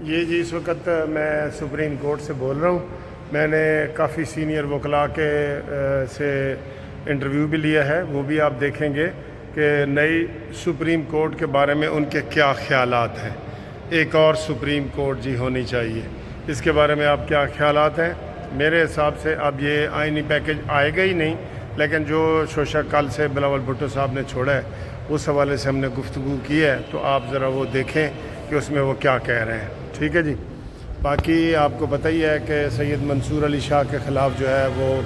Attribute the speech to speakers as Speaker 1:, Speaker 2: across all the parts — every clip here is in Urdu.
Speaker 1: یہ جی اس وقت میں سپریم کورٹ سے بول رہا ہوں. میں نے کافی سینئر وکلاء کے سے انٹرویو بھی لیا ہے, وہ بھی آپ دیکھیں گے کہ نئی سپریم کورٹ کے بارے میں ان کے کیا خیالات ہیں. ایک اور سپریم کورٹ جی ہونی چاہیے, اس کے بارے میں آپ کیا خیالات ہیں؟ میرے حساب سے اب یہ آئینی پیکج آئے گا ہی نہیں, لیکن جو شوشہ کل سے بلاول بھٹو صاحب نے چھوڑا ہے اس حوالے سے ہم نے گفتگو کی ہے, تو آپ ذرا وہ دیکھیں کہ اس میں وہ کیا کہہ رہے ہیں. ٹھیک ہے جی. باقی آپ کو پتہ ہی ہے کہ سید منصور علی شاہ کے خلاف جو ہے وہ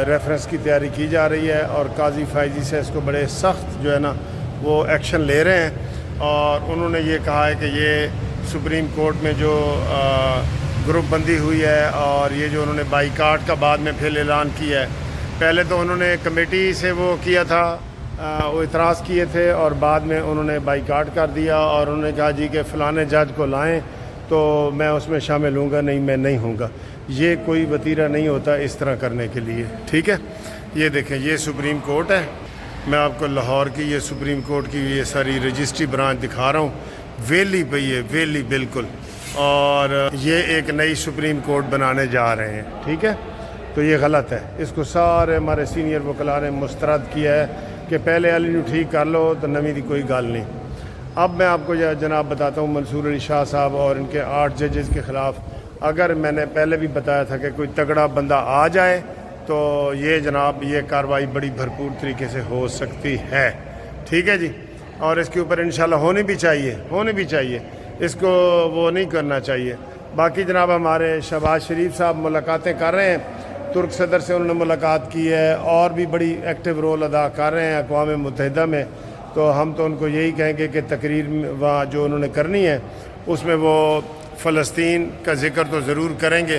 Speaker 1: ریفرنس کی تیاری کی جا رہی ہے, اور قاضی فائزی سے اس کو بڑے سخت جو ہے نا وہ ایکشن لے رہے ہیں. اور انہوں نے یہ کہا ہے کہ یہ سپریم کورٹ میں جو گروپ بندی ہوئی ہے اور یہ جو انہوں نے بائیکاٹ کا بعد میں پھر اعلان کیا ہے, پہلے تو انہوں نے کمیٹی سے وہ کیا تھا, وہ اعتراض کیے تھے, اور بعد میں انہوں نے بائیکاٹ کر دیا اور انہوں نے کہا جی کہ فلاں جج کو لائیں تو میں اس میں شامل ہوں گا. نہیں, میں نہیں ہوں گا. یہ کوئی وتیرہ نہیں ہوتا اس طرح کرنے کے لیے. ٹھیک ہے. یہ دیکھیں, یہ سپریم کورٹ ہے. میں آپ کو لاہور کی یہ سپریم کورٹ کی یہ ساری رجسٹری برانچ دکھا رہا ہوں. ویلی پئی ہے, ویلی بالکل. اور یہ ایک نئی سپریم کورٹ بنانے جا رہے ہیں. ٹھیک ہے. تو یہ غلط ہے. اس کو سارے ہمارے سینئر وکلاء نے مسترد کیا ہے کہ پہلے علی نو ٹھیک کر لو تو نویں دی کوئی گل نہیں. اب میں آپ کو جناب بتاتا ہوں منصور علی شاہ صاحب اور ان کے 8 ججز کے خلاف اگر میں نے پہلے بھی بتایا تھا کہ کوئی تگڑا بندہ آ جائے تو یہ جناب یہ کارروائی بڑی بھرپور طریقے سے ہو سکتی ہے. ٹھیک ہے جی. اور اس کے اوپر انشاءاللہ ہونی بھی چاہیے. اس کو وہ نہیں کرنا چاہیے. باقی جناب ہمارے شہباز شریف صاحب ملاقاتیں کر رہے ہیں, ترک صدر سے انہوں نے ملاقات کی ہے, اور بھی بڑی ایکٹیو رول ادا کر رہے ہیں اقوام متحدہ میں. تو ہم تو ان کو یہی کہیں گے کہ تقریر جو انہوں نے کرنی ہے اس میں وہ فلسطین کا ذکر تو ضرور کریں گے,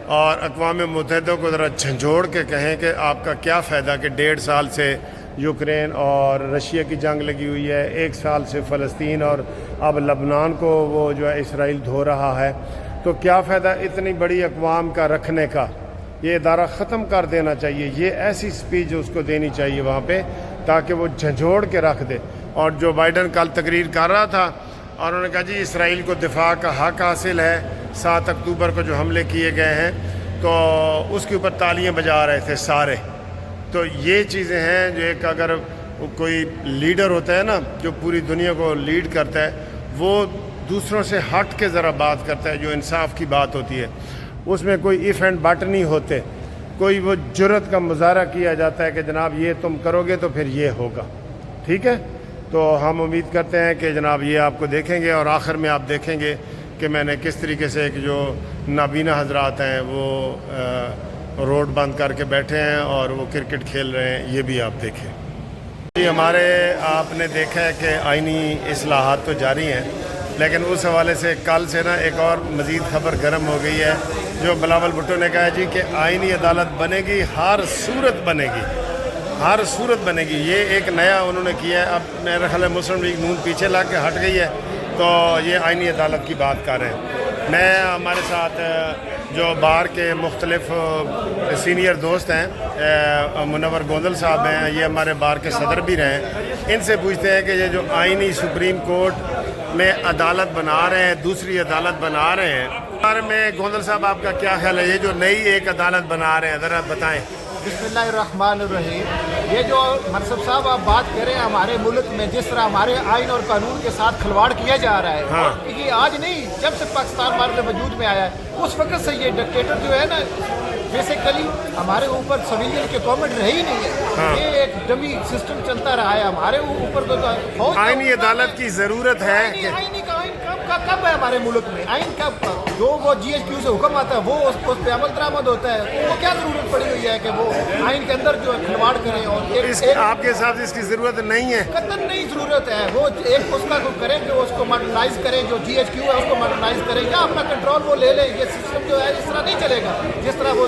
Speaker 1: اور اقوام متحدہ کو ذرا جھنجھوڑ کے کہیں کہ آپ کا کیا فائدہ کہ 1.5 سال سے یوکرین اور رشیا کی جنگ لگی ہوئی ہے, 1 سال سے فلسطین اور اب لبنان کو وہ جو ہے اسرائیل دھو رہا ہے. تو کیا فائدہ اتنی بڑی اقوام کا رکھنے کا؟ یہ ادارہ ختم کر دینا چاہیے. یہ ایسی اسپیچ اس کو دینی چاہیے وہاں پہ تاکہ وہ جھنجھوڑ کے رکھ دے. اور جو بائیڈن کل تقریر کر رہا تھا اور انہوں نے کہا جی اسرائیل کو دفاع کا حق حاصل ہے, 7 اکتوبر کو جو حملے کیے گئے ہیں تو اس کے اوپر تالیاں بجا رہے تھے سارے. تو یہ چیزیں ہیں جو ایک اگر کوئی لیڈر ہوتا ہے نا جو پوری دنیا کو لیڈ کرتا ہے, وہ دوسروں سے ہٹ کے ذرا بات کرتا ہے, جو انصاف کی بات ہوتی ہے اس میں کوئی ایف اینڈ بٹ نہیں ہوتے, کوئی وہ جرت کا مظاہرہ کیا جاتا ہے کہ جناب یہ تم کرو گے تو پھر یہ ہوگا. ٹھیک ہے. تو ہم امید کرتے ہیں کہ جناب یہ آپ کو دیکھیں گے, اور آخر میں آپ دیکھیں گے کہ میں نے کس طریقے سے کہ جو نابینا حضرات ہیں وہ روڈ بند کر کے بیٹھے ہیں اور وہ کرکٹ کھیل رہے ہیں, یہ بھی آپ دیکھیں. جی ہمارے آپ نے دیکھا ہے کہ آئینی اصلاحات تو جاری ہیں, لیکن اس حوالے سے کل سے نا ایک اور مزید خبر گرم ہو گئی ہے, جو بلاول بھٹو نے کہا جی کہ آئینی عدالت بنے گی, ہر صورت بنے گی. یہ ایک نیا انہوں نے کیا ہے. اب میرا خیال ہے مسلم لیگ نون پیچھے لگ کے ہٹ گئی ہے, تو یہ آئینی عدالت کی بات کر رہے ہیں. میں ہمارے ساتھ جو بار کے مختلف سینئر دوست ہیں, منور گوندل صاحب ہیں, یہ ہمارے بار کے صدر بھی رہے ہیں, ان سے پوچھتے ہیں کہ یہ جو آئینی سپریم کورٹ میں عدالت بنا رہے ہیں, دوسری عدالت بنا رہے ہیں, بارے میں گوندل صاحب آپ کا کیا خیال ہے؟ یہ جو نئی ایک عدالت بنا رہے ہیں ذرا بتائیں.
Speaker 2: بسم اللہ الرحمن الرحیم. یہ جو منصب صاحب آپ بات کریں ہمارے ملک میں جس طرح ہمارے آئین اور قانون کے ساتھ کھلواڑ کیا جا رہا ہے, یہ آج نہیں, جب سے پاکستان ہمارے وجود میں آیا ہے اس وقت سے یہ ڈکٹیٹر جو ہے نا بیسیکلی ہمارے اوپر سویلین کے گورنمنٹ رہی نہیں ہے. یہ ایک ڈمی سسٹم چلتا رہا ہے ہمارے اوپر. تو
Speaker 1: آئینی عدالت کی ضرورت ہے.
Speaker 2: آئین کب ہے ہمارے ملک میں؟ آئین کب؟ جو وہ جی ایچ کیو سے حکم آتا ہے وہ اس پہ عمل درآمد ہوتا ہے. وہ کیا ضرورت پڑی ہوئی ہے کہ وہ آئین کے اندر جو کھلواڑ کریں؟ اور
Speaker 1: آپ کے حساب سے اس کی ضرورت نہیں ہے؟
Speaker 2: قطعاً نہیں ضرورت ہے. وہ ایک اس کا کریں کہ اس کو ماڈرنائز کریں, جو جی ایچ کیو ہے اس کو ماڈرنائز کریں, یا اپنا کنٹرول وہ لے لیں. یہ سسٹم جو ہے اس طرح نہیں چلے گا جس طرح وہ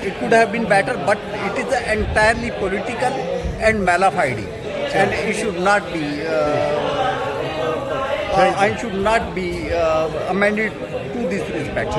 Speaker 3: it could have been better, but it is entirely political and malafide, and it should not be amended to this respect.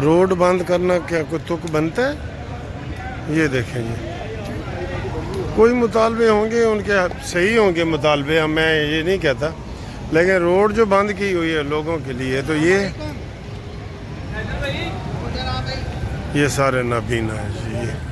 Speaker 1: Road بند کرنا کیا کوئی تک بنتا ہے؟ یہ دیکھیں جی، کوئی مطالبے ہوں گے ان کے صحیح ہوں گے مطالبے، میں یہ نہیں کہتا، لیکن روڈ جو بند کی ہوئی ہے لوگوں کے لیے تو یہ سارے نابینا ہے جی۔